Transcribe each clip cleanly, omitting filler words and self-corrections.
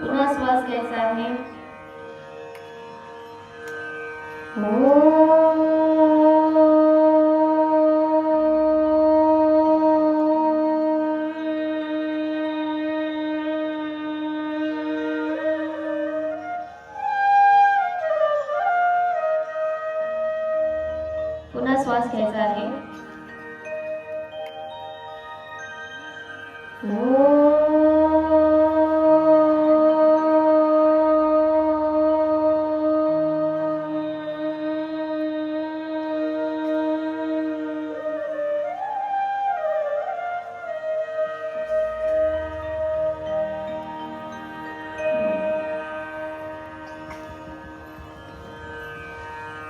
पुन्हा श्वास घ्यायचा आहे. पुन्हा श्वास घ्यायचा आहे.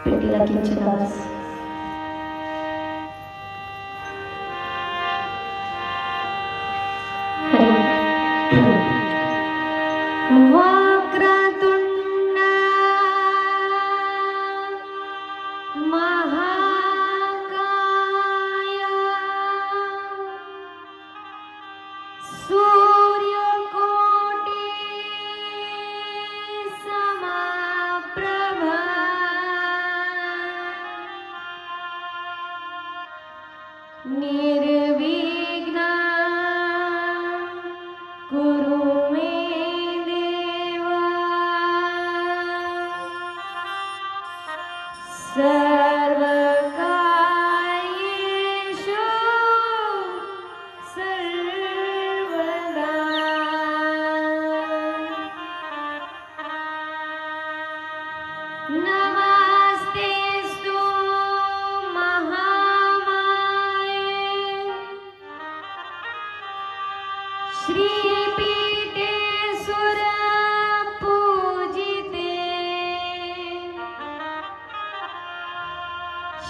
पेटीला किंचित आवाज. वक्रतुंड महाकाय सूर्यकोटि समप्रभ निर्विघ्न कुरु मे देव. सर्वकार्येषु सर्वदा. नमस्तेस्तु महामाये श्रीपीठे सुरपूजिते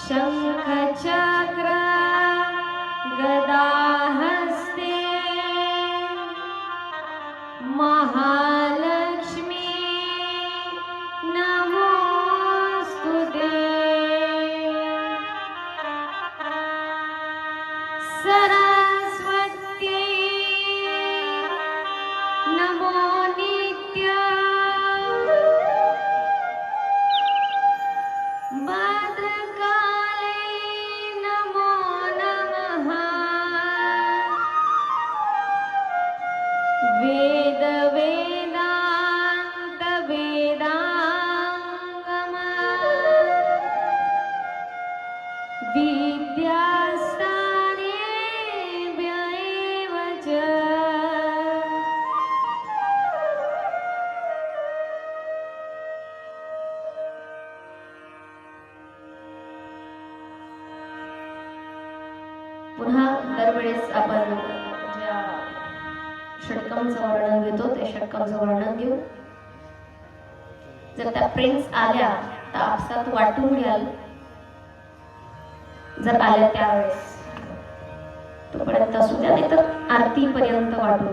शंखचक्र गदाहस्ते महालक्ष्मी नमोस्तुते. सरस्वती नमो नित्यम्. भद्रकाले नमो नमः. वेद वेदांत वेदांगम विद्यास्थानेभ्यैव च. पुन्हा दरवेळेस आपण ज्या षटकमचं वर्णन घेतो ते षटकमचं वर्णन घेऊ. जर त्या फ्रेंड्स आल्या तर आपसात वाटून घ्याल. जर आल्या त्यावेळेस तोपर्यंत असू द्या, नाही तर आरतीपर्यंत वाटू.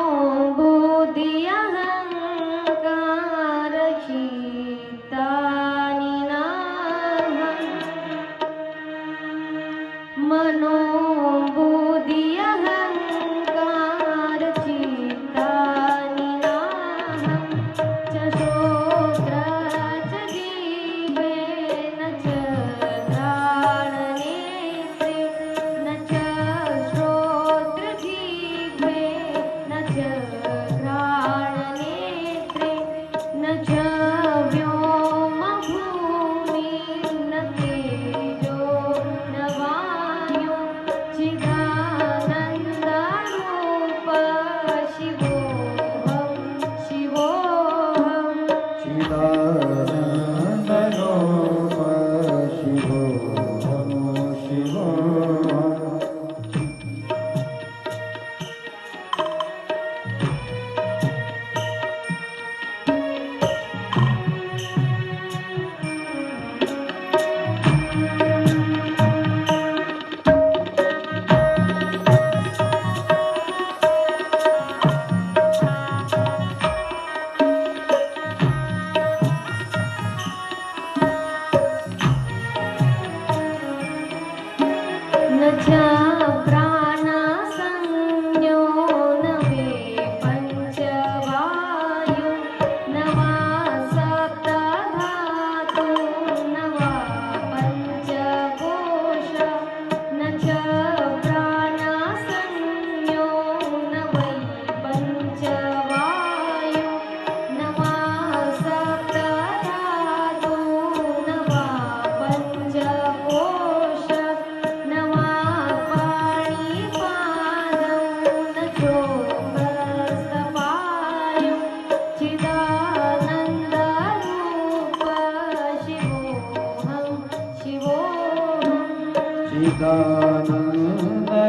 मनोबुद्धि अहंकार चित्तानि नाहं. मनोबुद्धि अहंकार चित्तानि नाहं. च श्रोत्र च जीवे न च घ्राणनेत्रे न च श्रोत्र जीवे न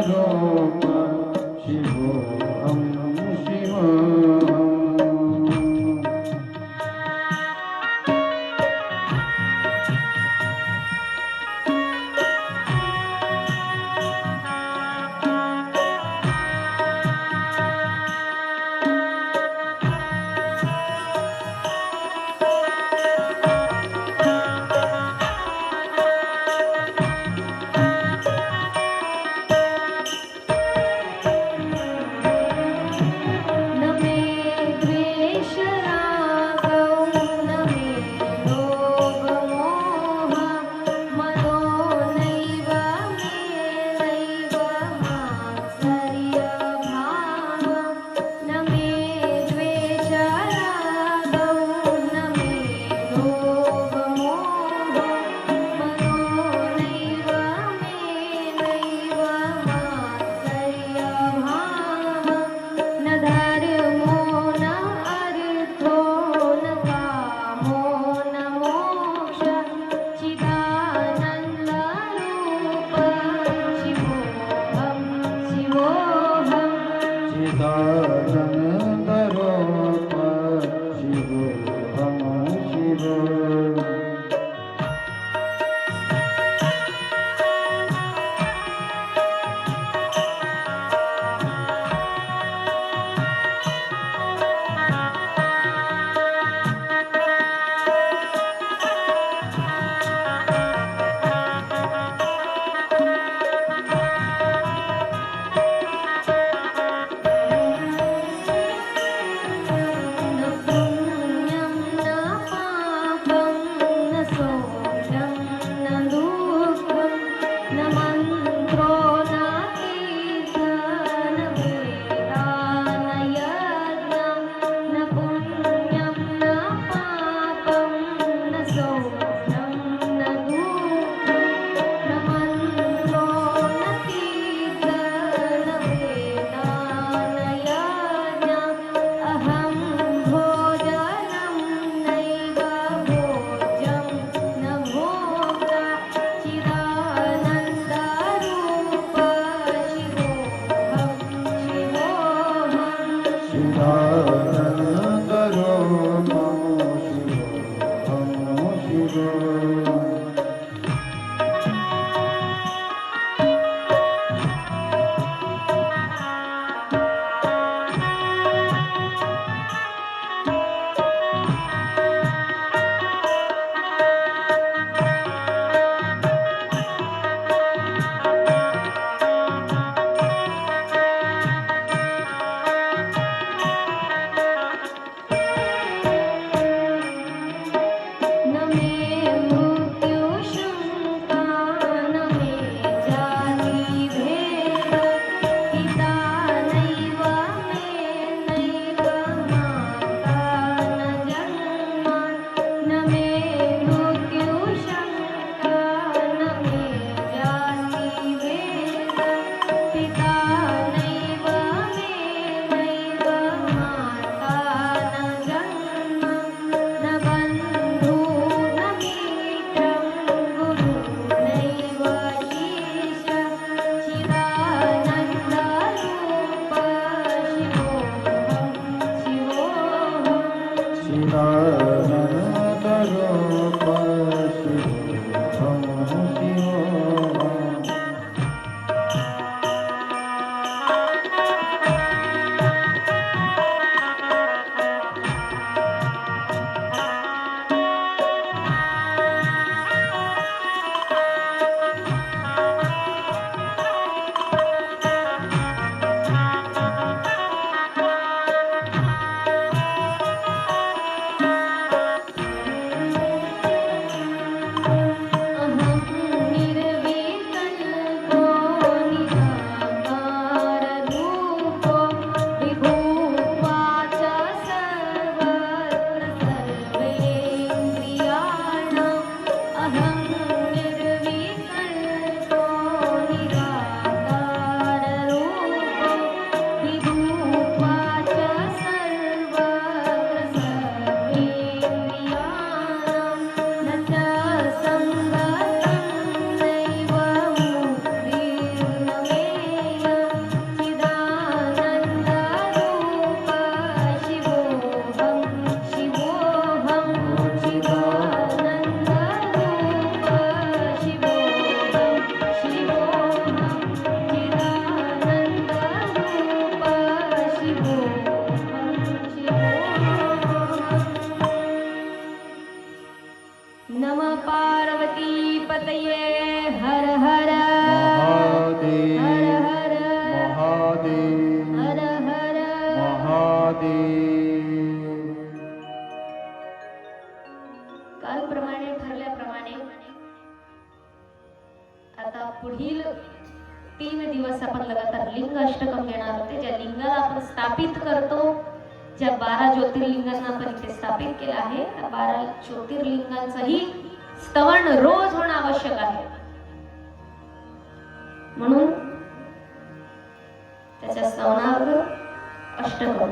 रूप शिवोऽहं शिवोऽहम् चिदानन्दरूप शिवोऽहं शिवोऽहम् महादेव हर हर महादेव. कालप्रमाणे ठरल्याप्रमाणे आता पुढील 3 दिवस आपण लगातार लिंग अष्टकम घेणार होते. ज्या लिंगाला आपण स्थापित करतो, ज्या 12 ज्योतिर्लिंगांना आपण इथे स्थापित केलं आहे, त्या 12 ज्योतिर्लिंगांचंही स्तवन रोज होणं आवश्यक आहे. म्हणून त्याच्या स्तवनार्थ अष्टकम.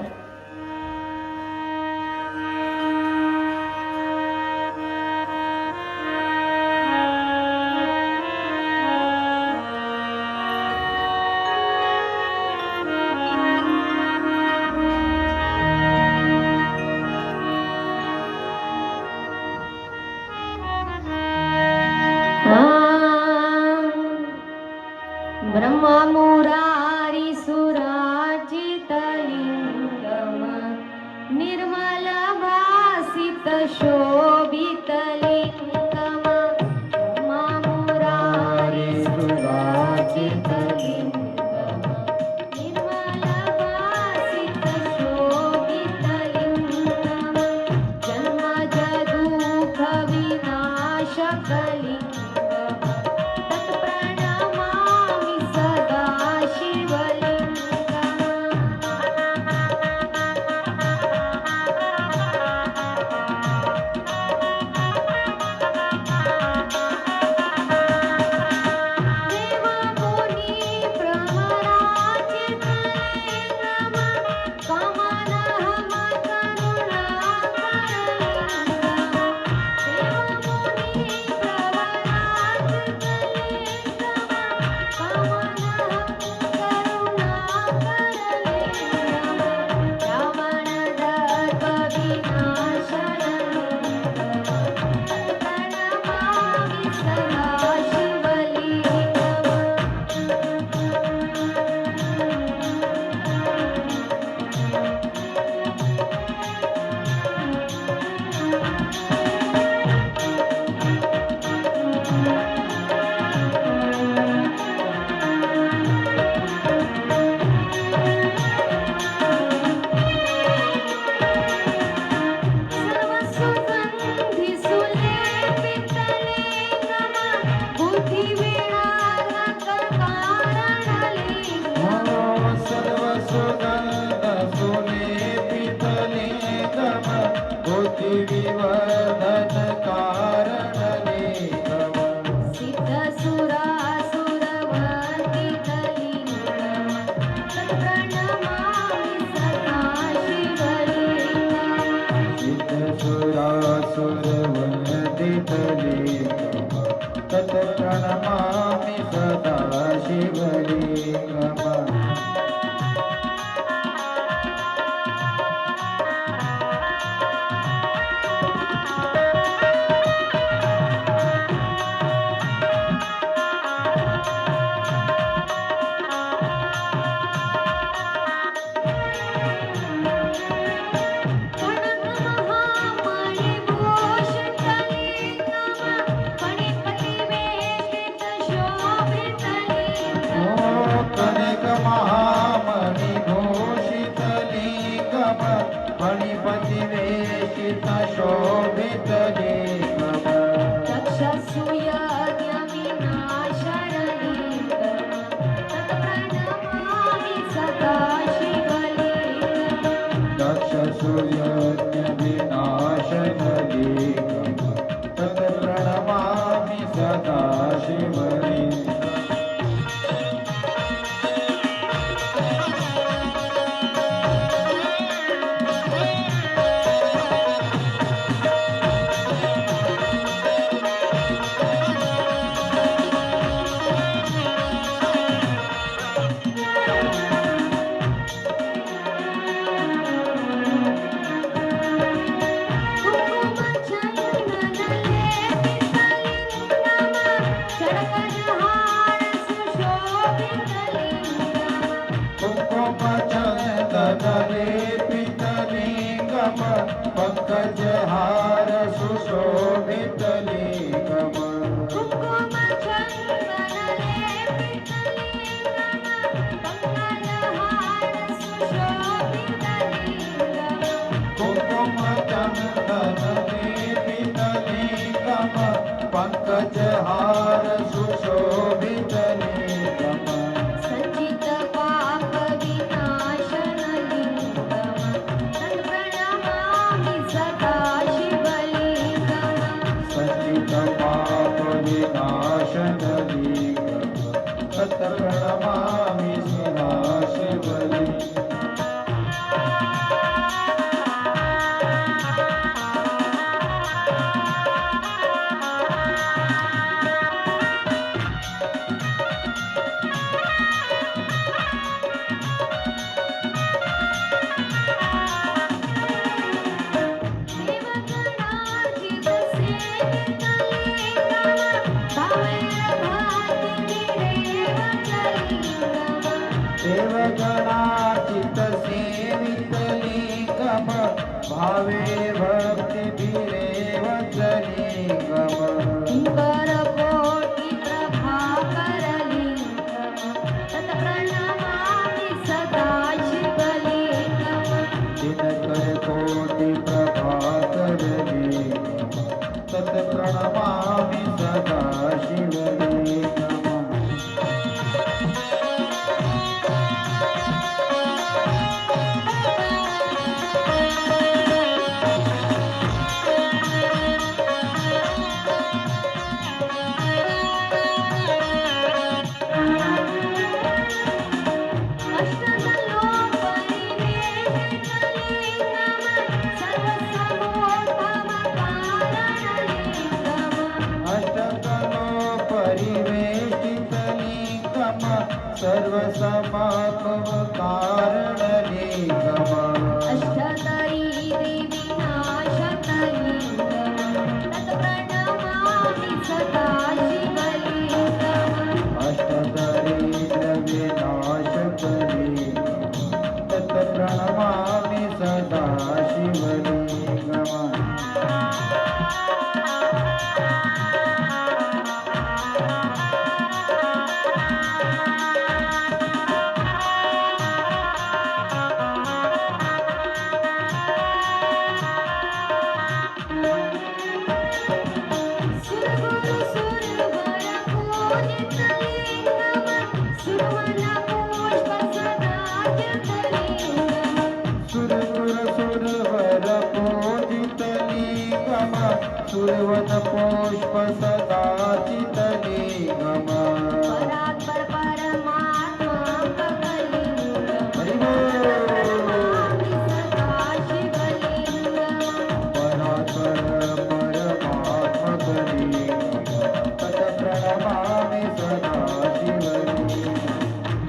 ब्रह्मा मुरारी सुराजितलिंगम निर्मल भासित शोभित लिंगम. ब्रह्मा मुरारी सुराजित लिंगम निर्मल भासित शोभित लिंगम जन्म दुःख विनाशक लिंगम. प्रणमामि सदा शिवलिंगम. फणिपतिवेशित शोभित लिंगम. दक्ष सूर्यज्ञ विनाशन लिंगम तत् प्रणमामि सदा शिवलिंगम. पंकजहार सुशोभित लिंगम. कुंकुम चंदन लेपित लिंगम विनाशनलिङ्गं तत्प्रणमामि सदाशिवलिङ्गम् देवगणार्चित सेवितलिङ्गं भावे भक्तिभिरेव च लिङ्गम् किङ्करकोटि प्रभाकरलिङ्गम् तत्प्रणमामि सदा शिवलिङ्गम् दिनकरकोटि प्रभाकरलिङ्गं तत्प्रणमामि सदा शिवलिङ्गम् सर्वसमापवकारणलिङ्गम् अष्टदरी देवीनाशतलिङ्गम् तत्प्रणमामि सदा शिवलिङ्गम् अष्टदरिद्रविनाशकलिङ्गं तत्प्रणमामि सदा शिवलिङ्गम् सुरवन पुष्प सदाचितलिङ्गम् परात्पर परमात्मा कलिङ्गम् सदा शिवलिङ्गम् परात्पर परमात्मकलिङ्गं तत्प्रणमामि सदा शिवलिङ्गम्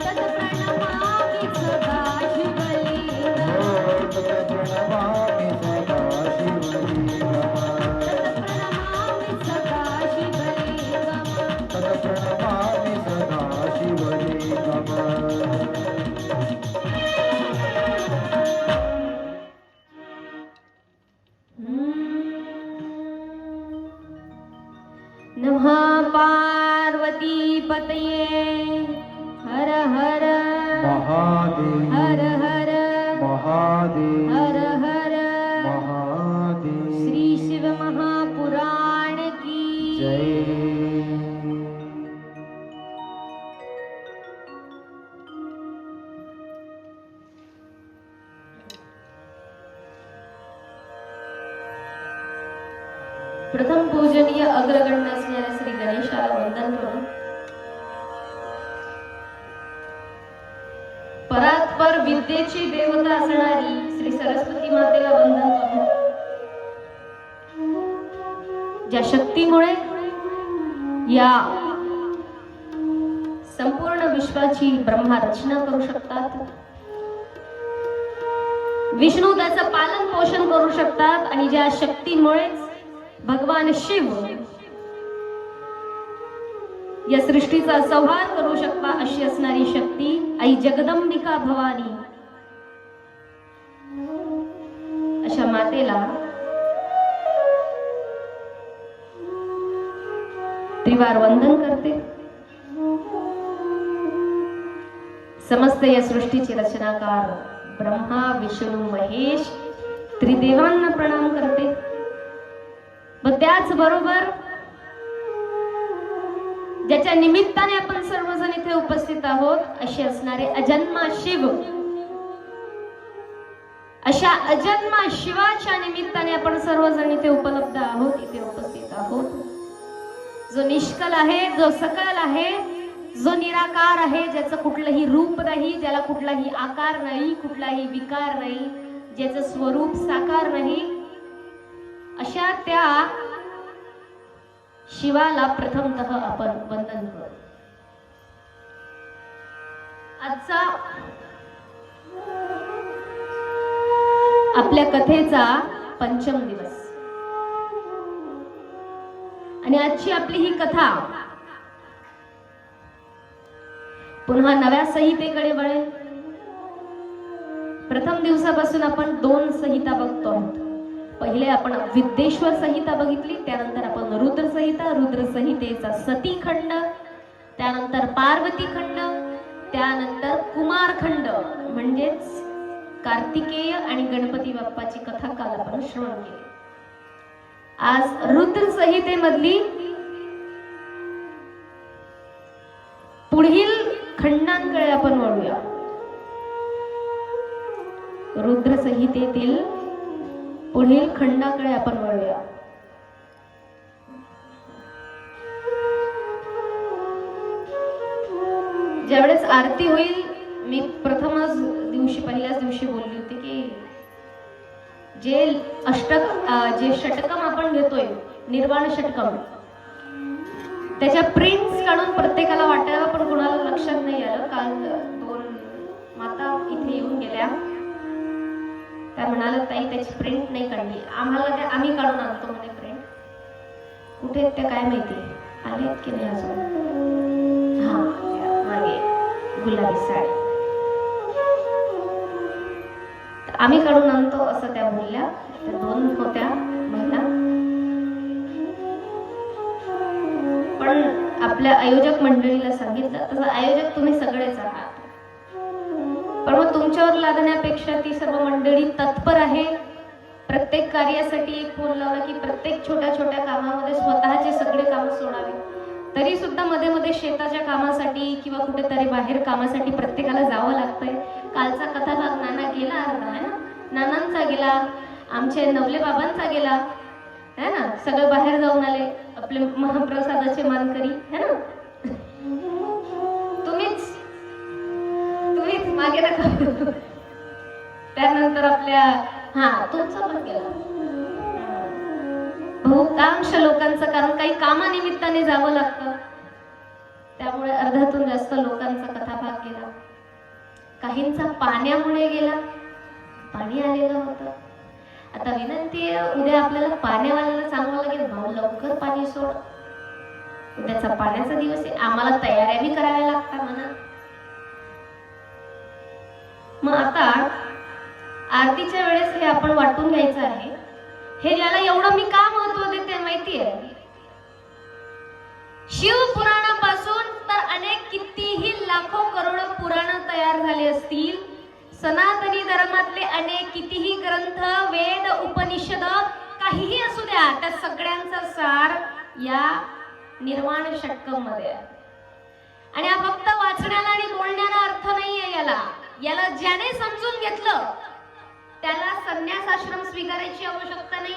तत्प्रणमामि सदा शिवलिङ्गम् तत्प्रणमामि सदा शिवलिङ्गम् तत्प्रणमामि सदा नमः पार्वती पतये हर हर महादेव हर हर महादेव हर हर महादेव श्री शिव महापुराण की जय प्रथम पूजनीय अग्रगण्य असणाऱ्या श्री गणेशाला वंदन करून परात्पर विद्येची देवता असणारी श्री सरस्वती मातेला वंदन करून ज्या शक्तीमुळे या संपूर्ण विश्वाची ब्रह्मा रचना करू शकतात, विष्णू त्याचं पालन पोषण करू शकतात आणि ज्या शक्तीमुळेच भगवान शिव या सृष्टीचा संहार करू शकता अशी असणारी शक्ती आई जगदंबिका भवानी अशा मातेला त्रिवार वंदन करते. समस्त या सृष्टीची रचनाकार ब्रह्मा विष्णू महेश त्रिदेवांना प्रणाम करते व त्याच बरोबर ज्याच्या निमित्ताने आपण सर्वजण इथे उपस्थित आहोत असे असणारे अजन्मा शिव, अशा अजन्मा शिवाच्या निमित्ताने आपण सर्वजण इथे उपलब्ध आहोत, इथे उपस्थित आहोत. जो निष्कल आहे, जो सकल आहे, जो निराकार आहे, ज्याचं कुठलंही रूप नाही, ज्याला कुठलाही आकार नाही, कुठलाही विकार नाही, ज्याचं स्वरूप साकार नाही, अशा त्या शिवाला प्रथमतः आपण वंदन करू. आजचा आपल्या कथेचा पंचम दिवस आणि आजची आपली ही कथा पुन्हा नव्या संहितेकडे वळेल. प्रथम दिवसापासून आपण 2 संहिता बघतो आहोत. पहिले आपण विद्येश्वर संहिता बघितली, त्यानंतर आपण रुद्र संहिता, रुद्र संहितेचा सती खंड, त्यानंतर पार्वती खंड, त्यानंतर कुमार खंड म्हणजेच कार्तिकेय आणि गणपती बाप्पाची कथा काल आपण श्रवण केली. आज रुद्र संहितेमधली पुढील खंडांकडे आपण वळूया. रुद्र संहितेतील पुढील खंडाकडे आपण वळूया. ज्यावेळेस आरती होईल, मी प्रथमच दिवशी पहिल्याच दिवशी बोलली होती की जे षटकम आपण घेतोय, निर्वाण षटकम, त्याच्या प्रिंट्स काढून प्रत्येकाला वाटावं, पण कोणाला लक्षात नाही आलं. काल 2 माता इथे येऊन गेल्या, त्या म्हणाल्या ताई त्याची प्रिंट नाही काढली. आम्हाला त्या आम्ही काढून आणतो म्हणे प्रिंट. कुठे आहेत त्या काय माहिती, आले की नाही अजून. हा मागे गुलाबी साडी आम्ही काढून आणतो असं त्या बोलल्या. त्या 2 होत्या महिला. पण आपल्या आयोजक मंडळीला सांगितलं, तसं आयोजक तुम्ही सगळेच आहात, पण मग तुमच्यावर लादण्यापेक्षा ती सर्व मंडळी तत्पर आहे. प्रत्येक कार्यासाठी एक फोन लावला की प्रत्येक छोट्या छोट्या कामामध्ये स्वतःचे सगळे काम सोडावे. तरी सुद्धा मध्ये मध्ये शेताच्या कामासाठी किंवा कुठेतरी बाहेर कामासाठी प्रत्येकाला जावं लागतंय. कालचा कथाभाग नाना गेला अर्धा आहे ना, नानांचा गेला, आमचे नवले बाबांचा गेला है ना, सगळे बाहेर जाऊन आले, आपले महाप्रसादाचे मानकरी है ना. तुम्हीच मागे नका. त्यानंतर आपल्या तुमचा पण गेला बहुतांश लोकांचं, कारण काही कामानिमित्ताने जावं लागतं, त्यामुळे अर्ध्यातून जास्त लोकांचा कथाभाग गेला. काहींचा पाण्यामुळे गेला, पाणी आलेलं होतं. आता विनंती आहे, उद्या आपल्याला पाण्यावाल्याला सांगावं लागेल, भाऊ लवकर पाणी सोड, उद्याचा पाण्याचा दिवस आहे, आम्हाला तयाऱ्या बी कराव्या लागतात म्हणा. मग आता आरतीच्या वेळेस हे आपण वाटून घ्यायचं आहे. हे याला एवढं मी का महत्व देते माहिती आहे? शिव पुराणापासून तर अनेक कितीही लाखो करोड पुराण तयार झाले असतील. सनातनी धर्मातले अनेक कितीही ग्रंथ, वेद, उपनिषद काहीही असू द्या, त्या सगळ्यांचा सार या निर्वाण षटकम मध्ये आहे. आणि हा फक्त वाचण्याला आणि बोलण्याला अर्थ नाहीये. याला ज्याने समजून घेतलं त्याला संन्यास आश्रम स्वीकारायची आवश्यकता नाही,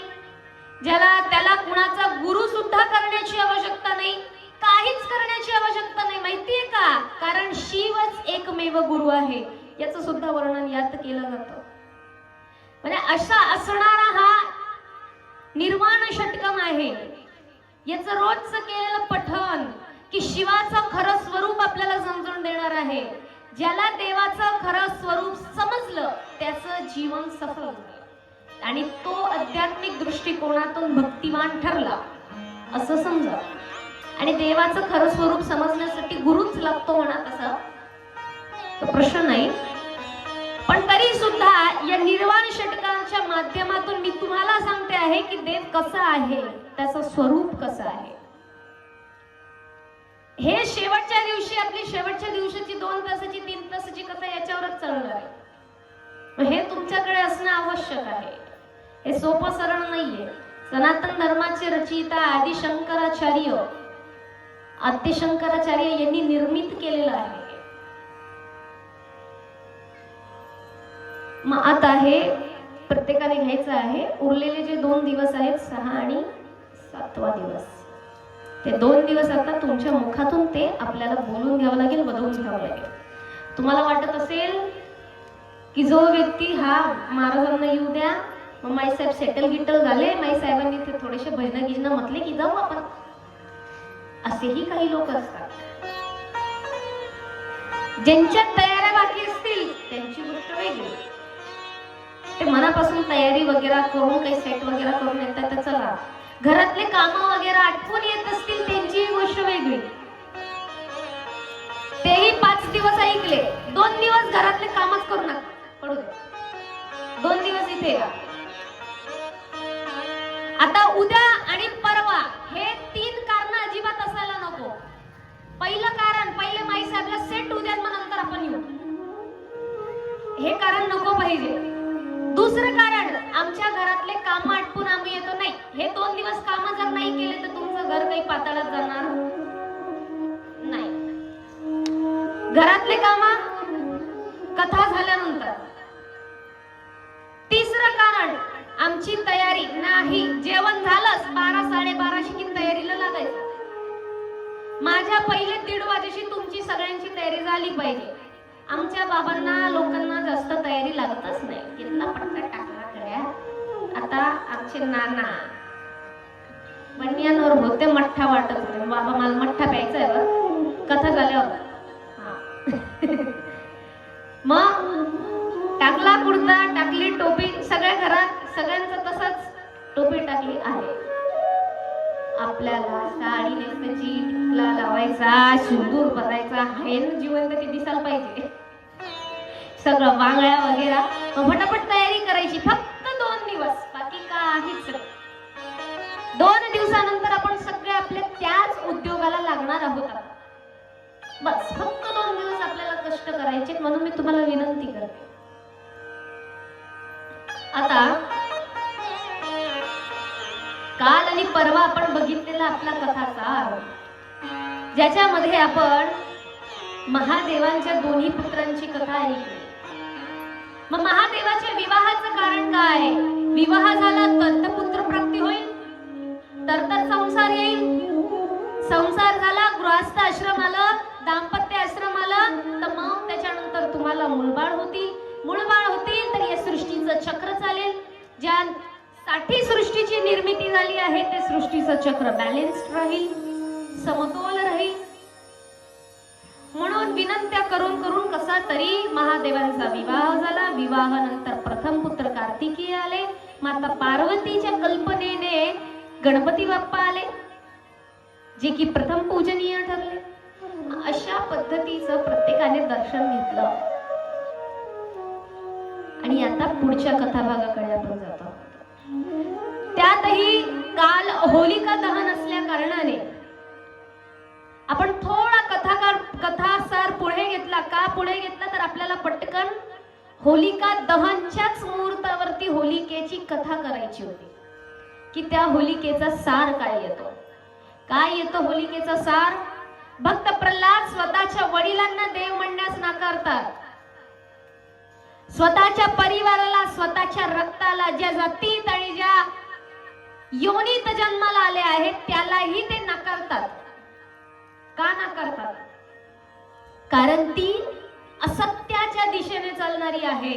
त्याला कुणाचा गुरु सुद्धा करण्याची आवश्यकता नाही, काहीच करण्याची आवश्यकता नाही. माहितीये का? कारण शिवच एकमेव गुरु आहे, याचं सुद्धा वर्णन यात केलं जातं. म्हणजे असा असणारा हा निर्वाण षटकम आहे. याचं रोजचं केलेलं पठण की शिवाचं खरं स्वरूप आपल्याला समजून देणार आहे. ज्याला देवाचं खरं स्वरूप समजलं त्याचं जीवन सफल होतं आणि तो आध्यात्मिक दृष्टिकोनातून भक्तिवान ठरला असं समजा. आणि देवाचं खरं स्वरूप समजण्यासाठी गुरुच लागतो म्हणा, तसा प्रश्न नाही. पण तरी सुद्धा या निर्वाण षटकांच्या माध्यमातून मी तुम्हाला सांगते आहे की देव कसा आहे, त्याचं स्वरूप कसं आहे. हे शेवटच्या दिवशी, आपली शेवटच्या दिवसाची 2 तासाची 3 तासाची कथा याच्यावरच चालणार आहे. हे तुमच्याकडे असणं आवश्यक आहे. हे सोपं सरळ नाहीये. सनातन धर्माचे रचयिता आदिशंकराचार्य यांनी निर्मित केलेलं आहे. मग आता हे प्रत्येकाने घ्यायचं आहे. उरलेले जे 2 दिवस आहेत, 6 आणि 7वा दिवस, ते 2 दिवस आता तुमच्या मुखातून ते आपल्याला बोलून घ्यावं लागेल, वदवून घ्यावं लागेल. तुम्हाला वाटत असेल की जो व्यक्ती हा महाराजांना येऊ द्या, मग माईसाहेब सेटल गिटल झाले, माईसाहेबांनी ते थोडेसे भजन गिजन म्हटले की जाऊ आपण, असेही काही लोक असतात. ज्यांच्या तयाऱ्या बाकी असतील त्यांची गोष्ट वेगळी. ते मनापासून तयारी वगैरे करून काही सेट वगैरे करून येतात तर चला. घरातले कामं वगैरे आठवून येत असतील त्यांची गोष्ट वेगळी. तेही 5 दिवस ऐकले, 2 दिवस घरातले कामच करू नका, पडू दे, 2 दिवस इथे या. आता उद्या आणि परवा हे 3 कारण अजिबात असायला नको. पहिलं कारण, पहिले माईसाहेबला सेट उद्या, मग नंतर आपण येऊ, हे कारण नको पाहिजे. दुसरं कारण, आमच्या घरातले काम आटपून आम्ही येतो, नाही. हे 2 दिवस काम जर नाही केले तर तुमचं घर काही पाताळात जाणार नाही. घरातले काम कथा झाल्यानंतर. तिसरं कारण, आमची तयारी नाही. जेवण झालंच 12-12:30 की तयारीला लागायचं. माझ्या पहिले 1:30 वाजेशी तुमची सगळ्यांची तयारी झाली पाहिजे. आमच्या बाबांना लोकांना जास्त तयारी लागतच नाही. किल्ला पट्टा टाकला गड्या. आता आमचे नाना बनियांवर होते, मठ्ठा वाटत होते. बाबा मला मठ्ठा प्यायचा आहे बरं, कथा झाल्यावर. मग टाकला कुर्ता, टाकली टोपी, सगळ्या घरात सगळ्यांचं तसंच, टोपी टाकली आहे. आपल्याला साडी नेसायची, टिकला लावायचा, सिंदूर भरायचा, हे जीवन ते दिसायला पाहिजे. सगळं वांगळ्या वगैरे, फटाफट तयारी करायची. फक्त 2 दिवस, बाकी काहीच नाही. 2 दिवसानंतर आपण सगळे आपल्या त्याच उद्योगाला लागणार आहोत. बस फक्त 2 दिवस आपल्याला कष्ट करायचे. म्हणून मी तुम्हाला विनंती करते, आता काल आणि परवा आपण बघितलेला आपला कथासार, ज्याच्यामध्ये आपण महादेवांच्या दोन्ही पुत्रांची कथा ऐकली. मग महादेवाच्या विवाहाचं कारण काय? विवाह झाला तर पुत्र प्राप्ती होईल, तर संसार येईल. संसार झाला, गृहस्थ आश्रम आलं, दाम्पत्य आश्रम आलं, तर मग त्याच्यानंतर तुम्हाला मूलबाळ होतील. मूलबाळ होतील तर या सृष्टीचं चक्र चालेल. ज्या साठी सृष्टीची निर्मिती झाली आहे ते सृष्टीचं चक्र बॅलेन्स्ड राहील, समतोल राहील. म्हणून विनंत्या करून करून कसा तरी महादेवांचा विवाह झाला. विवाहानंतर प्रथम पुत्र कार्तिकी आले. माता पार्वतीच्या कल्पनेने गणपती बाप्पा आले, जे की प्रथम पूजनीय ठरले. अशा पद्धतीचं प्रत्येकाने दर्शन घेतलं. आणि आता पुढच्या कथाभागाकडे आपण जातो. त्यातही काल होलिका दहन असल्या कारणाने आपण थोडा कथासार पुढे घेतला. का पुढे घेतला तर आपल्याला पटकन होलिका दहनच्याच मुहूर्तावरती होलिकेची कथा करायची होती, की त्या होलिकेचा सार काय येतो. काय येतो होलिकेचा सार? भक्त प्रल्हाद स्वतःच्या वडिलांना देव म्हणण्यास नाकारतात. स्वतःच्या परिवाराला, स्वतःच्या रक्ताला, ज्या जातीत आणि ज्या योनीत जन्माला आले आहेत त्यालाही ते नाकारतात. का नाकारतात? कारण ती असत्याच्या दिशेने चालणारी आहे,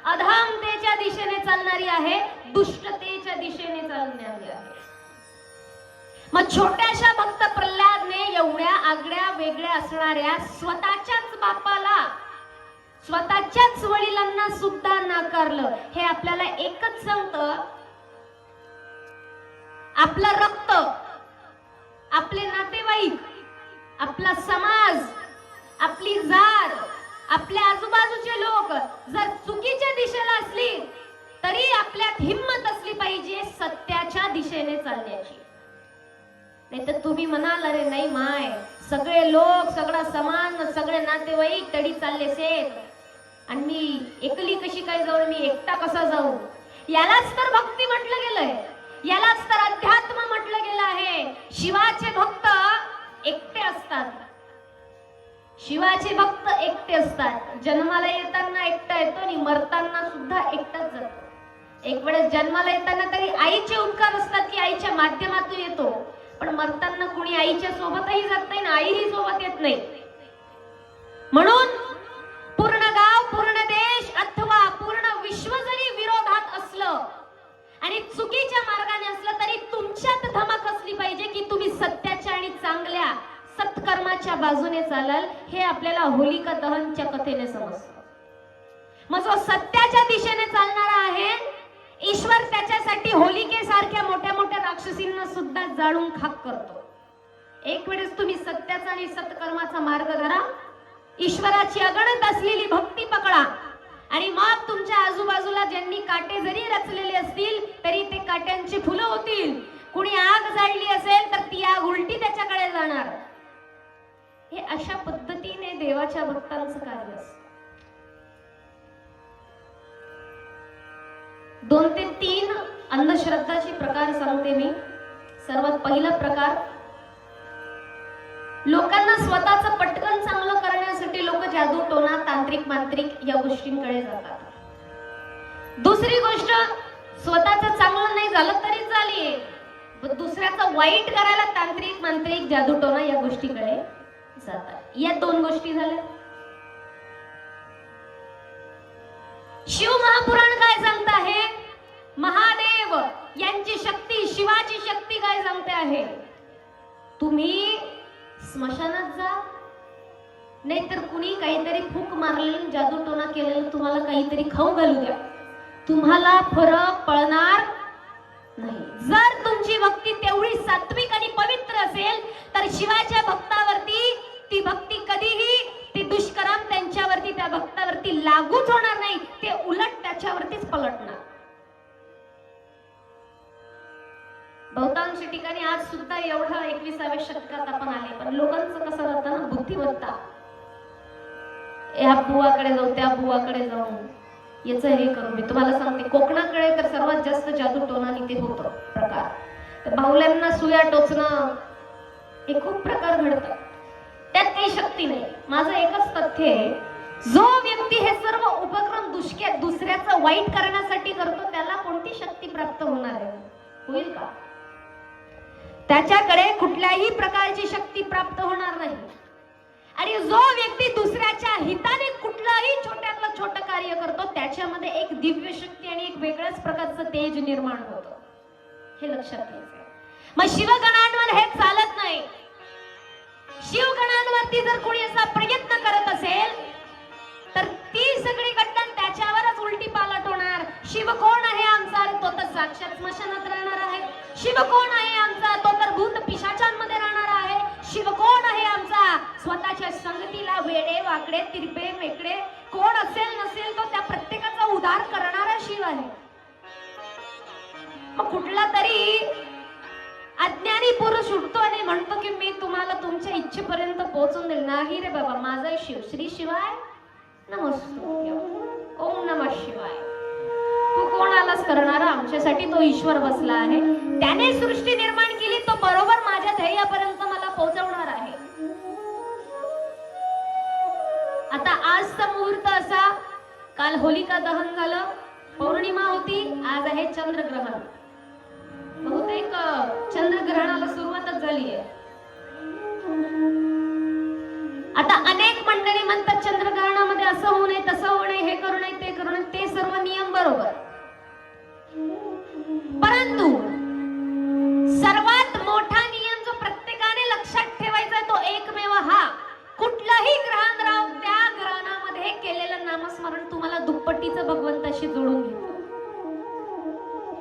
अधमतेच्या दिशेने चालणारी आहे, दुष्टतेच्या दिशेने चालणारी आहे. मग छोट्याशा भक्त प्रल्हादने एवढ्या आगळ्या वेगळ्या असणाऱ्या स्वतःच्याच बापाला, स्वतःच्याच वडिलांना सुद्धा नाकारलं. हे आपल्याला एकच सांगतं, आपलं रक्त, आपले नातेवाईक, आपला समाज, आपली जात, आपल्या आजूबाजूचे लोक जर चुकीच्या दिशेला असली तरी आपल्यात हिम्मत असली पाहिजे सत्याच्या दिशेने चालण्याची. नाही तर तुम्ही म्हणाल अरे नाही माय, सगळे लोक, सगळा समान, सगळे नातेवाईक तडी चालले सेत आणि मी एकली कशी काय जाऊ, मी एकटा कसा जाऊ. यालाच तर भक्ती म्हटलं गेलंय, यालाच तर अध्यात्म म्हटलं गेलं आहे. शिवाचे भक्त एकटे असतात, शिवाचे भक्त एकटे असतात. जन्माला येताना एकटा येतो आणि मरताना सुद्धा एकटाच जातो. एक वेळेस जन्माला येताना तरी आईचे उपकार असतात की आईच्या माध्यमातून येतो, पण मरताना कुणी आईच्या सोबतही जात नाही ना आईही सोबत येत नाही. म्हणून पूर्ण गाव, पूर्ण देश अथवा पूर्ण विश्व जरी विरोधात असलं आणि चुकीच्या मार्गाने असलं तरी तुमच्यात धमक असली पाहिजे की तुम्ही सत्याच्या आणि चांगल्या सत्कर्माच्या बाजूने चालाल. हे आपल्याला होलिका दहनच्या कथेने समजतं. मग जो सत्याच्या दिशेने चालणारा आहे, ईश्वर त्याच्यासाठी होलिकेसारख्या मोठ्या मोठ्या राक्षसींना सुद्धा जाळून खाक करतो. एक वेळेस तुम्ही सत्याचा आणि सत्कर्माचा मार्ग धरा, ईश्वराची अगणित असलेली भक्ती पकडा आणि मग तुमच्या आजूबाजूला ज्यांनी काटे जरी रचलेले असतील तरी ते काट्यांची फुलं होतील. कुणी आग जाळली असेल तर ती आग उलटी त्याच्याकडे जाणार. हे अशा पद्धतीने देवाच्या भक्तांचं कार्य असतं. 2 ते 3 अंधश्रद्धाचे प्रकार सांगते मी. सर्वात पहिला प्रकार, लोकांना स्वतःचं पटकन चांगलं करण्यासाठी लोक जादू टोना तांत्रिक मांत्रिक या गोष्टींकडे जातात. दुसरी गोष्ट, स्वतःचं चांगलं नाही झालं तरी चालेल, पण दुसऱ्याचं वाईट करायला तांत्रिक मांत्रिक जादू टोना या गोष्टीकडे जातात. या 2 गोष्टी झाल्या. शिव महापुराण काय सांगत आहे? महादेव यांची शक्ती, शिवाची शक्ती काय सांगते आहे? तुम्ही स्मशानात जा, नाहीतर कुणी काहीतरी फूक मारलेलं जादूटोना केलेलं तुम्हाला काहीतरी खाऊ घालू द्या, तुम्हाला फरक पडणार नाही. जर तुमची भक्ती तेवढी सात्विक आणि पवित्र असेल तर शिवाच्या भक्तावरती ती भक्ती कधीही, ती दुष्कर्म त्यांच्यावरती, त्या भक्तावरती लागूच होणार नाही. ते उलट त्याच्यावरतीच पलटणार. बहुतांश ठिकाणी आज सुद्धा एवढा 21व्या शतकात आपण आले, पण लोकांचं कसं राहतं ना, बुद्धिमत्ता, या बुवाकडे जाऊ त्या बुवाकडे जाऊ, याचं हे करू. मी तुम्हाला सांगते, कोकणाकडे तर सर्वात जास्त जादू टोना ते होतं प्रकार. तर बाहुल्यांना सुया टोचणं हे खूप प्रकार घडतात. त्यात काही शक्ती नाही. माझं एकच तथ्य आहे, जो व्यक्ती हे सर्व उपक्रम दुसऱ्याचं वाईट करण्यासाठी करतो त्याला कोणती शक्ती प्राप्त होणार आहे? होईल का? त्याच्याकडे कुठल्याही प्रकारची शक्ती प्राप्त होणार नाही. आणि जो व्यक्ती दुसऱ्याच्या हिताने कुठलाही छोट्यातलं छोटं कार्य करतो त्याच्यामध्ये एक दिव्य शक्ती आणि एक वेगळ्याच प्रकारचं तेज निर्माण होतं. हे लक्षात घ्यायचंय. मग शिवगणांवर हे चालत नाही. शिवगणांवरती जर कोणी असा प्रयत्न करत असेल तर ती सगळी घटना त्याच्यावरच उलटी पालट होणार. शिव कोण आहे आमचा? तो तर साक्षात स्मशानात राहणार आहे. शिव कोण आहे आमचा? तो तर भूत पिशाचांमध्ये राहणार आहे. शिव कोण आहे आमचा? स्वतःच्या संगतीला वेडे वाकडे तिरपे मेकडे कोण असेल नसेल तो त्या प्रत्येकाचा उद्धार करणारा शिव आहे. मग कुठला तरी अज्ञानी पुरुष उठतो आणि म्हणतो की मी तुम्हाला तुमच्या इच्छेपर्यंत पोहोचून देईल. नाही रे बाबा, माझा शिव श्री शिवाय नमस्ते, ओम नमः शिवाय. तू कोणालाच करणारा, आमच्यासाठी तो ईश्वर बसला आहे. त्याने सृष्टी निर्माण केली, तो बरोबर माझ्या ध्येयापर्यंत मला पोहोचवणार आहे. आता आजचा मुहूर्त असा, काल होलिका दहन झालं, पौर्णिमा होती, आज आहे चंद्रग्रहण. बहुतेक चंद्रग्रहणाला सुरुवातच झाली आहे. आता अनेक मंडळी म्हणतात चंद्रग्रहणामध्ये असं होऊ नये, तसं होऊ नये, हे करू नये, ते करू नये. ते सर्व नियम बरोबर, परंतु सर्वात मोठा नियम जो प्रत्येकाने लक्षात ठेवायचा आहे तो एकमेव हा, कुठलाही ग्रहण राव त्या ग्रहणामध्ये केलेलं नामस्मरण तुम्हाला दुप्पटीचं भगवंताशी जोडून घेतो.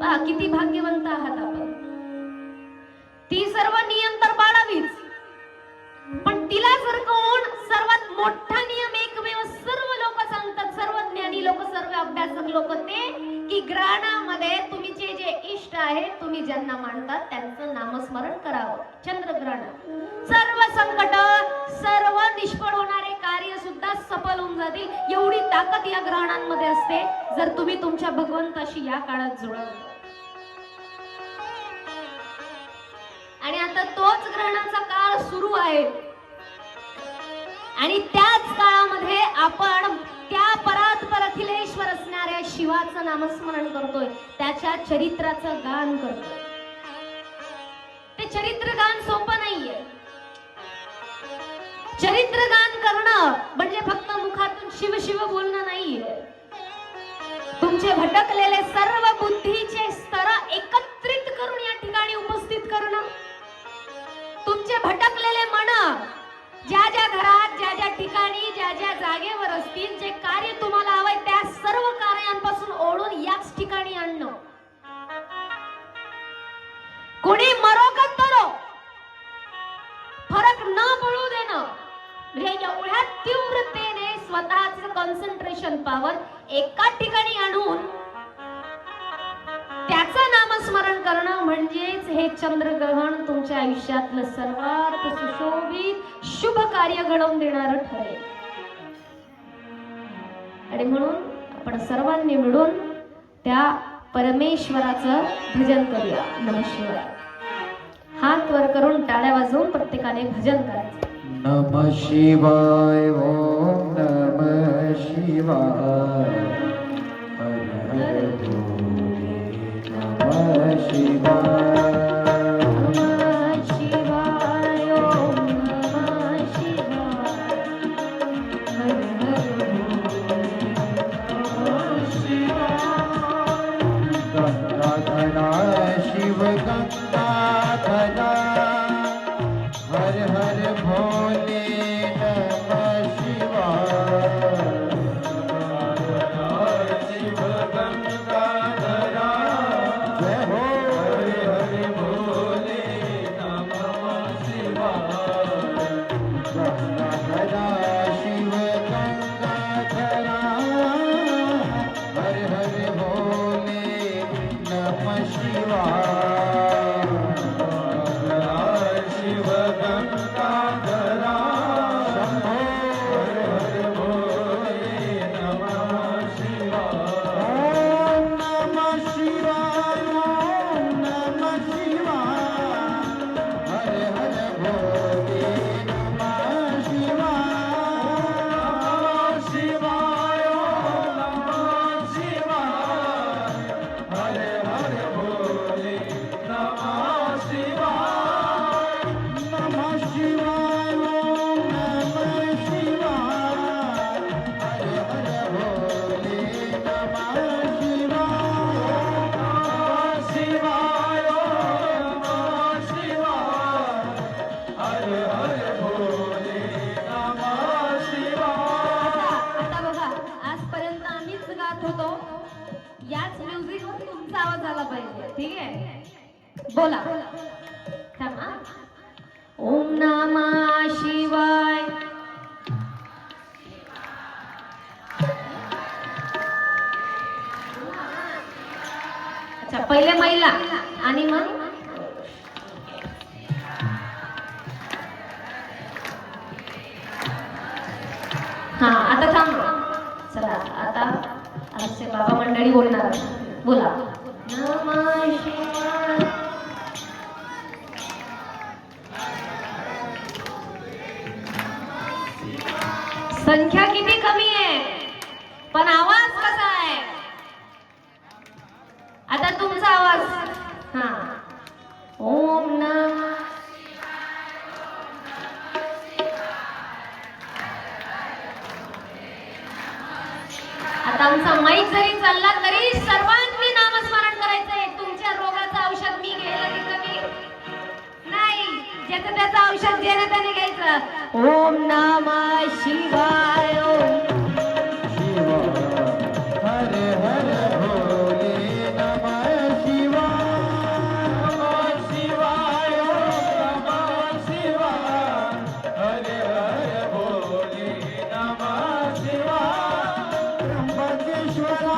पहा किती भाग्यवंत आहात आपण. ती सर्व नियम तर पाळावीच, पण तिला जर कोण सर्वात मोठा नियम एकमेव सर्व लोक सांगतात, सर्व ज्ञानी लोक, सर्व अभ्यासक लोक, ते की ग्रहणामध्ये तुमचे जे इष्ट आहे, तुम्ही ज्यांना मानतात त्यांचं नामस्मरण करावं. चंद्रग्रहण सर्व संकट, सर्व निष्फळ होणारे कार्य सुद्धा सफल होऊन जातील. एवढी ताकद या ग्रहणांमध्ये असते जर तुम्ही तुमच्या भगवंताशी या काळात जुळवलं. आणि आता तोच ग्रहणाचा काळ सुरू आहे आणि त्याच काळामध्ये आपण त्या परात्पर अखिलेश्वर असणाऱ्या शिवाचं नामस्मरण करतोय, त्याच्या चरित्राचं गान करतोय. ते चरित्रगान सोपं नाहीये. चरित्रगान करणं म्हणजे फक्त मुखातून शिव शिव बोलणं नाहीये. तुमचे भटकलेले सर्व बुद्धीचे स्तर एकत्रित करून या ठिकाणी उपस्थित करणं, तुमचे भटकलेले मन ज्या ज्या घरात, ज्या ज्या ठिकाणी, ज्या ज्या जागेवर असतील, जे कार्य तुम्हाला हवंय त्या सर्व कार्यांपासून ओढून याच ठिकाणी आणणं. कोणी मरो का तरो फरक न पडू देणं, म्हणजे एवढ्या तीव्रतेने स्वतःच कॉन्सन्ट्रेशन पॉवर एका ठिकाणी आणून त्याचं नामस्मरण करणं म्हणजेच हे चंद्रग्रहण तुमच्या आयुष्यातलं सर्वात सुशोभित शुभ कार्य घडवून देणारं ठरेल. आणि म्हणून आपण सर्वांनी मिळून त्या परमेश्वराचं भजन करूया. नमः शिवाय. हात वर करून टाळ्या वाजवून प्रत्येकाने भजन करायचं. नमः शिवाय. ओम नमः शिवाय. हर हर भोले. नमः शिवाय. नमः शिवाय. ओम नमः शिवाय. हर हर भोले. नमः शिवाय. गंगाधरा शिव गंगाधरा. हर हर भोले. नमः शिवाय. शिव गंगाधरा. जय हो. हर हर भोले. नमः शिवाय. गंगाधरा शिव गंगाधरा. हर हर भोले. नमः शिवाय. शिव गंगाधरा. शंभो. हर हर भोले. नमः शिवाय. ओम नमः शिवाय. ओम नमः शिवाय. हर हर भोले. नमः शिवाय. नमः शिवाय. ओम नमः शिवाय. हर हर भोले. नमः शिवाय. नमः शिवाय. ओम नमः शिवाय. हर हर भोले. नमः शिवाय. नमः शिवाय. ओम नमः शिवाय. हर हर भोले. नमः शिवाय. आता बघा, आजपर्यंत आम्हीच गात होतो. याच म्युझिक वर तुमचा आवाज आला पाहिजे. ठीक आहे, बोला. थांबा. ओम नमः शिवाय. अच्छा, पहिले महिला आणि मग हा. आता थांब. चला, आता आमचे बाबा मंडळी बोलणार. बोला. नमः शिवाय. संख्या किती कमी आहे पण आवाज कसा आहे. आता तुमचा आवाज. हा. ओम नमः. आता आमचा माईक जरी चालला तरी सर्वांनी नामस्मरण करायचंय. तुमच्या रोगाचं औषध मी घ्यायला कमी नाही. ज्याचं त्याचं औषध ज्याने त्याने घ्यायचं. ओम नमः शिवाय. हर हर भोले. नमः शिवाय. नमः शिवाय. नमः शिवाय. हर हर भोले. नमः शिवाय. त्र्यंबकेश्वरा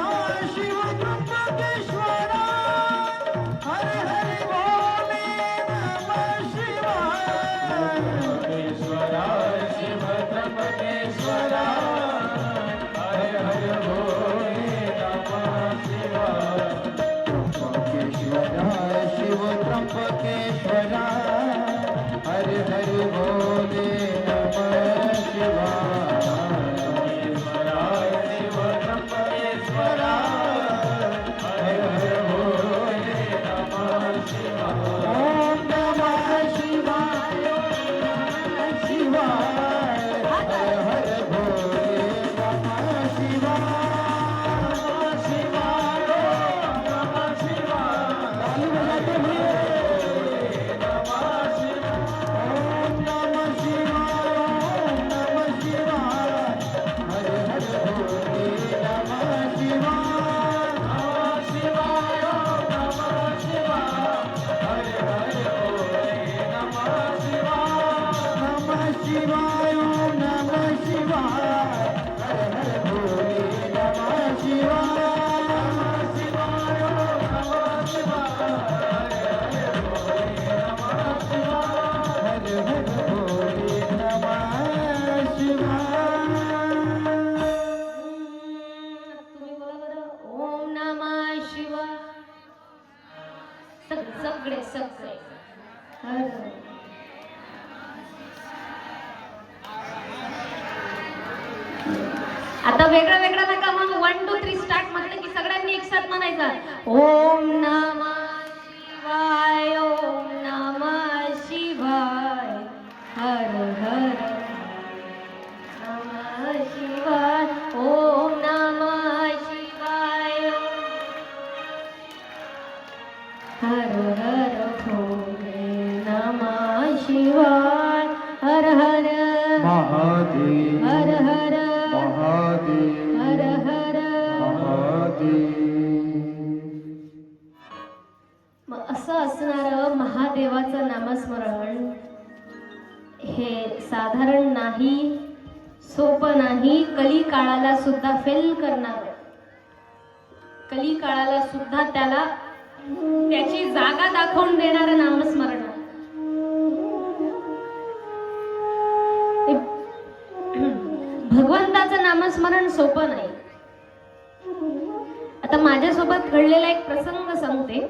शिव त्र्यंबकेश्वरा. हर हर भोले. नमः शिवाय. त्र्यंबकेश्वरा शिव त्र्यंबकेश्वरा. हर हर भोले. नमः शिवाय. त्र्यंबकेश्वरा शिव त्र्यंबकेश्वरा. हर हर भोले. नमः शिवाय. त्र्यंबकेश्वरा शिव त्र्यंबकेश्वरा. सगळे सगळे हर आता वेगळं वेगळं नका मग 1 2 3 स्टार्ट म्हटलं की सगळ्यांनी एक साथ म्हणायचं ओम नमः शिवाय ओम नमः शिवाय हर हर नमः शिवाय ओम नमः शिवाय हर हर भोले नमः शिवाय हर हर महादेव हर हर महादेव हर हर महादेव. मग असं असणारं महादेवाचं नामस्मरण हे साधारण नाही, सोपं नाही, कली काळाला सुद्धा फेल करणार, कली काळाला सुद्धा त्याला त्याची जागा दाखवून देणारं नामस्मरण. भगवंताचं नामस्मरण सोपं नाही. आता माझ्यासोबत घडलेला एक प्रसंग सांगते.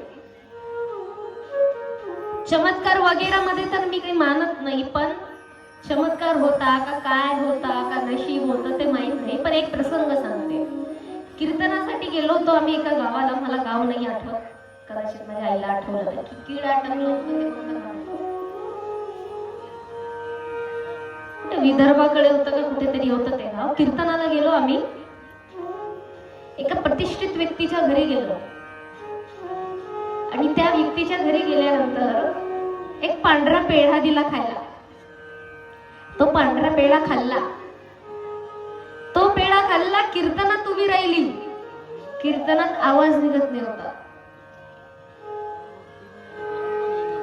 चमत्कार वगैरे मध्ये तर मी काही मानत नाही, पण चमत्कार होता का काय होता का नशीब होतं ते माहित नाही, पण एक प्रसंग सांगते. कीर्तनासाठी गेलो होतो आम्ही एका गावाला, मला गाव नाही आठवत, कदाचित माझ्या आईला आठवलं की कीड अटकलं होतं ते कोणतं गाव कुठे विदर्भाकडे होतं का कुठेतरी होतं ते गाव. कीर्तनाला गेलो आम्ही, एका प्रतिष्ठित व्यक्तीच्या घरी गेलो आणि त्या व्यक्तीच्या घरी गेल्यानंतर एक पांढरा पेढा दिला खायला. तो पांढरा पेढा खाल्ला, तो पेढा खाल्ला, कीर्तनात उभी राहिली, कीर्तनात आवाज निघत नाही होता.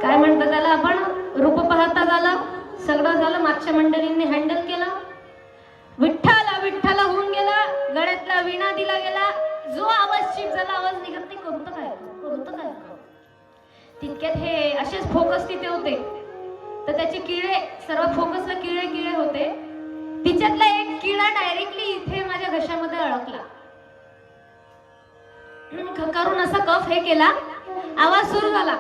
काय म्हणतात त्याला आपण, रूप पाहता झालं, सगळं झालं, मागच्या मंडळींनी हँडल केलं, विठ्ठला विठ्ठला होऊन गेला, गळ्यातला विणा दिला गेला, जो आवाज चीप झाला, आवाज निघत नाही, करू तर काय तितक्यात हे असेच फोकस तिथे होते, तर त्याचे किडे, सर्व फोकसला किडे किडे होते, तिच्यातला एक किडा डायरेक्टली इथे माझ्या घशामध्ये अडकला. करून असा कफ हे केला, आवाज सुरू झाला,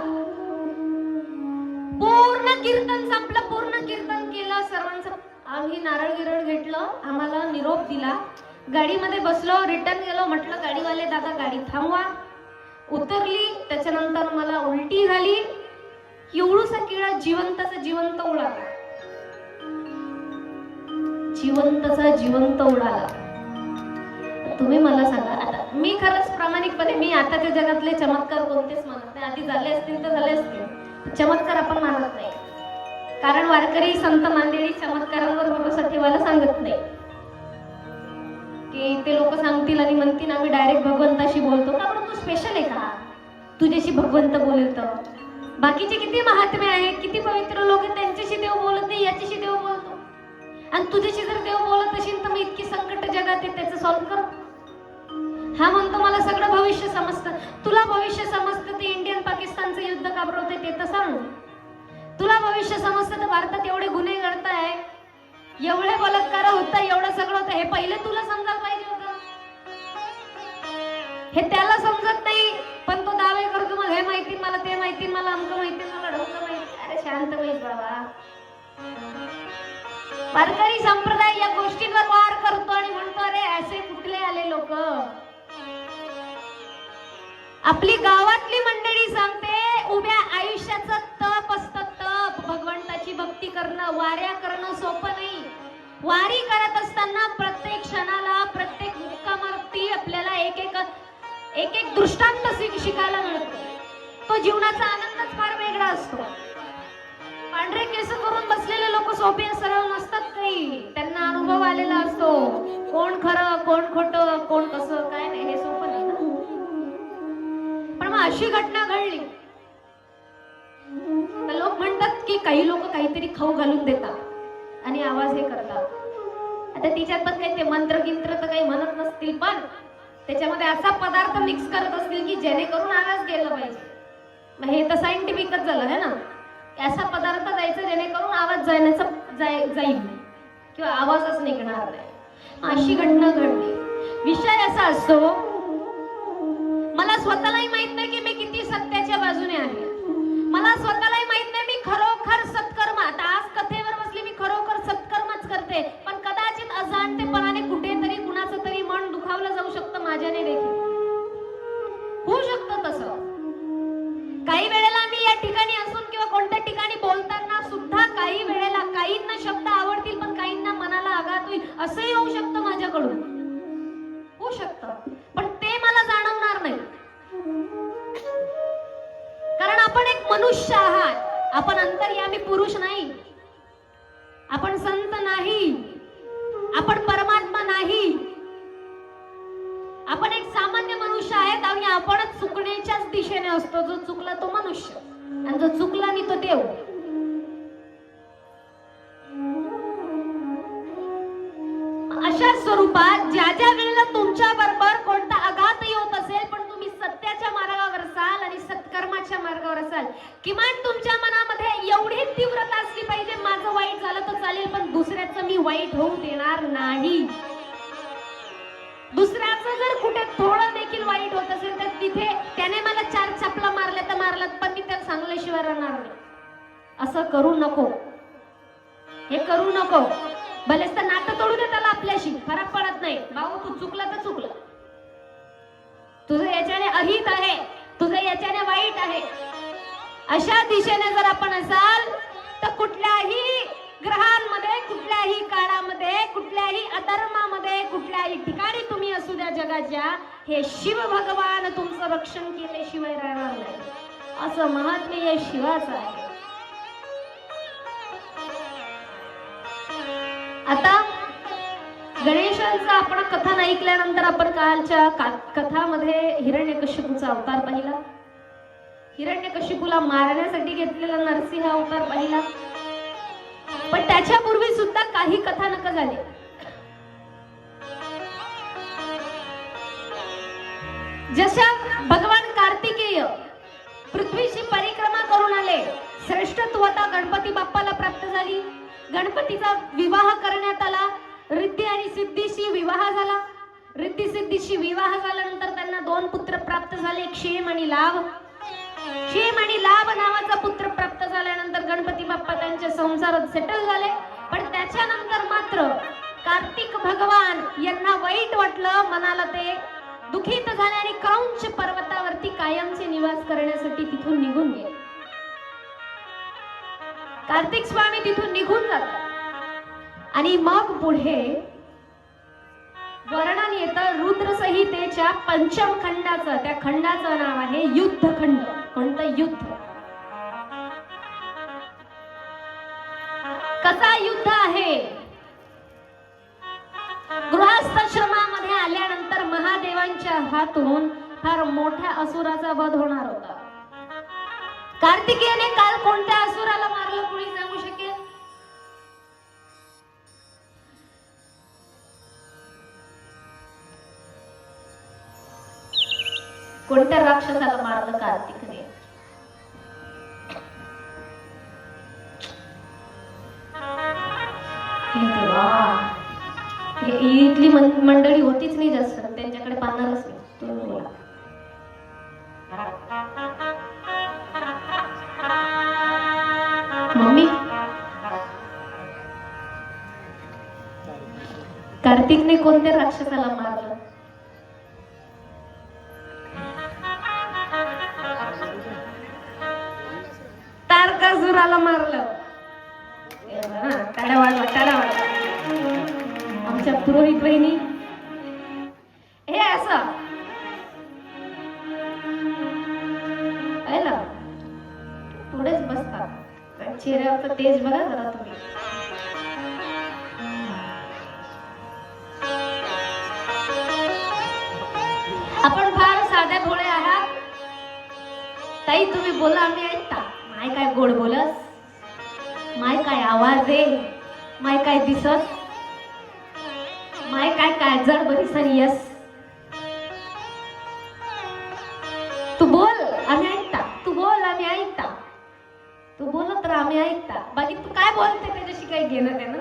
पूर्ण कीर्तन संपलं, पूर्ण कीर्तन केलं सर्वांचं. आम्ही नारळ गिरळ घेतलं, आम्हाला निरोप दिला, गाडीमध्ये बसलो, रिटर्न गेलो. म्हटलं गाडीवाले दादा गाडी थांबवा, उतरली. त्याच्यानंतर मला उलटी झाली, एवढूसा किडा जिवंतचा जिवंत उडाला, जिवंतचा जिवंत उडाला. तुम्ही मला सांगा, आता मी खरंच प्रामाणिकपणे मी आताच्या जगातले चमत्कार कोणतेच मानत नाही. आधी झाले असतील तर झाले असतील, चमत्कार आपण मानत नाही, कारण वारकरी संत मांदेळी चमत्कारांवर भरोसा ठेवायला सांगत नाही. की ते लोक सांगतील आणि म्हणतील आम्ही डायरेक्ट भगवंताशी बोलतो का, पण तू स्पेशल आहे का, तुझ्याशी भगवंत बोलेल तर. बाकीचे किती महात्मे आहेत, किती पवित्र लोक आहेत, त्यांच्याशी देव बोलत नाही, याच्याशी देव बोलतो. आणि तुझ्याशी जर देव बोलत असेल तर मग इतकी संकट जगात आहे, त्याचं सॉल्व्ह कर. हा म्हणतो मला सगळं भविष्य समजतं. तुला भविष्य समजतं ते इंडियन पाकिस्तानचं युद्ध का बरवते ते तर सांग. तुला भविष्य समजतं तर भारतात एवढे गुन्हे घडताय, एवढे बलात्कार होत, एवढं सगळं होतं, हे पहिले तुला समजायला पाहिजे होतं. हे त्याला समजत नाही, पण तो दावे करतो मग हे माहिती मला, ते माहिती मला, अमकं माहिती मला, ढमकं माहिती. अरे शांत माहित बाबा. वारकरी संप्रदाय या गोष्टींवर वार करतो आणि म्हणतो अरे असे कुठले आले लोक. आपली गावातली मंडळी सांगते उभ्या आयुष्याचं तप असतं, तप. भगवंताची भक्ती करणं, वाऱ्या करणं सोपं नाही. वारी करत असताना प्रत्येक क्षणाला, प्रत्येक मुक्कामावरती आपल्याला एक एक दृष्टांत शिकायला मिळतो. तो जीवनाचा आनंदच फार वेगळा असतो. पांढरे केस करून बसलेले लोक सोपे सरळ नसतात काही, त्यांना अनुभव आलेला असतो. कोण खरं, कोण खोटं, कोण कसं, काय नाही, हे सोपं नाही ना. पण मग अशी घटना घडली, लोक म्हणतात की काही लोक काहीतरी खाऊ घालून देतात आणि आवाज हे करतात. आता तिच्यात पण काही ते मंत्र गिंत्र तर काही म्हणत नसतील, पण त्याच्यामध्ये असा पदार्थ मिक्स करत असतील की जेणेकरून आवाज गेला पाहिजे. मग हे तर सायंटिफिकच झालं है ना, असा पदार्थ द्यायचा जेणेकरून आवाज जाईल किंवा आवाजच निघणार नाही. अशी घटना घडली. विषय असा असतो, मला स्वतःलाही माहित नाही की मी किती सत्याच्या बाजूने आहे. माझ्याने देखील होऊ शकतं तसं. काही वेळेला मी या ठिकाणी असून किंवा कोणत्या ठिकाणी बोलताना सुद्धा काही वेळेला काहींना शब्द आवडतील पण काहींना मनाला आघात होईल असंही होऊ शकतं माझ्याकडून. होऊ शकतं पण ते मला जाणवणार नाही, कारण आपण एक मनुष्य आहात. आपण अंतर्यामी पुरुष नाही, आपण संत नाही, आपण परमात्मा नाही. आपण एक सामान्य मनुष्य आहेत आणि आपणच चुकण्याच्याच दिशेने असतो. जो चुकला तो मनुष्य आणि जो चुकला नाही तो देव. अशा स्वरूपात ज्या ज्या वेळेला तुमच्या बरोबर कोणता आघातही होत असेल पण तुम्ही सत्याच्या मार्गावर असाल आणि सत्कर्माच्या मार्गावर असाल, किमान तुमच्या मनामध्ये एवढी तीव्रता असली पाहिजे, माझं वाईट झालं तर चालेल पण दुसऱ्याचं मी वाईट होऊ देणार नाही. दुसऱ्याचं जर कुठे थोडं देखील वाईट होत असेल तर तिथे त्याने मला 4 चपला मारल्या तर मारलात पण मी त्याला सांगल्याशिवाय राहणार नाही. असं करू नको, हे करू नको. भलेच तर नातं तोडू दे त्याला आपल्याशी, फरक पडत नाही. भाऊ तू चुकला तर चुकला, तुझं याच्याने अहित आहे, तुझं याच्याने वाईट आहे. अशा दिशेने जर आपण असाल तर कुठल्याही ग्रहांमध्ये, कुठल्याही काळामध्ये, कुठल्याही अधर्मामध्ये, कुठल्याही ठिकाणी तुम्ही असू द्या जगाच्या, हे शिव भगवान तुमचं रक्षण केल्याशिवाय राहणार नाही. असं महात्म्य या शिवाचं आहे. आता गणेशांचा आपण कथन ऐकल्यानंतर आपण कालच्या कथामध्ये हिरण्यकशिपूचा अवतार पाहिला, हिरण्यकशिपूला मारण्यासाठी घेतलेला नरसिंह अवतार पाहिला. पण त्याच्यापूर्वी सुद्धा काही कथानक झाले. जशा भगवान कार्तिकेय पृथ्वीची परिक्रमा करून आले, श्रेष्ठत्वता गणपती बाप्पाला प्राप्त झाली. गणपतीचा विवाह करण्यात आला, रिद्धी आणि सिद्धीशी विवाह झाला. रिद्धी सिद्धीशी विवाह झाल्यानंतर त्यांना 2 पुत्र प्राप्त झाले, क्षेम आणि लाभ. क्षेम आणि लाभ नावाचा पुत्र प्राप्त झाल्यानंतर गणपती बाप्पा त्यांच्या संसारात सेटल झाले. पण त्याच्यानंतर मात्र कार्तिक भगवान यांना वाईट वाटलं, मनाला ते दुखित झाले आणि क्रौंच पर्वतावरती कायमचे निवास करण्यासाठी तिथून निघून गेले. कार्तिक स्वामी तिथून निघून जातात आणि मग पुढे वर्णन येतं रुद्रसंहितेच्या 5म खंडाचं. त्या खंडाचं नाव आहे युद्धखंड. कोणतं युद्ध? कसा युद्ध आहे? गृहस्थाश्रमामध्ये आल्यानंतर महादेवांच्या हातून फार मोठ्या असुराचा वध होणार होता. कार्तिकेयने काल कोणत्या असुराला मारलं कोणी सांगू शकेल? कोणत्या राक्षसाला मारलं कार्तिकने? हे देवा, हे इथली मंडळी होतीच नाही जास्त, त्यांच्याकडे पाहणारच नाही. तुम्ही बोला. मम्मी, कार्तिकने कोणत्या राक्षसाला मारलं? तारकासुराला मारलं. टाळ्या वाजवा, टाळ्या वाजवा. आमच्या पुरोहित बहिणी हे असं पाहिलं, पुढेच बसतात. चेहऱ्यावर तेज बघा जरा तुम्ही. आपण फार साध्या भोळे आहात. ताई तुम्ही बोला, आम्ही ऐकता. माय काय गोड बोलस, माय काय आवाज आहे, माय काय दिसत, माय काय काळजात बरीसन यस. तू बोल आम्ही ऐकता, तू बोल आम्ही ऐकता, तू बोलत तर आम्ही ऐकता. बाकी तू काय बोलते त्याच्याशी काही घेणं देणं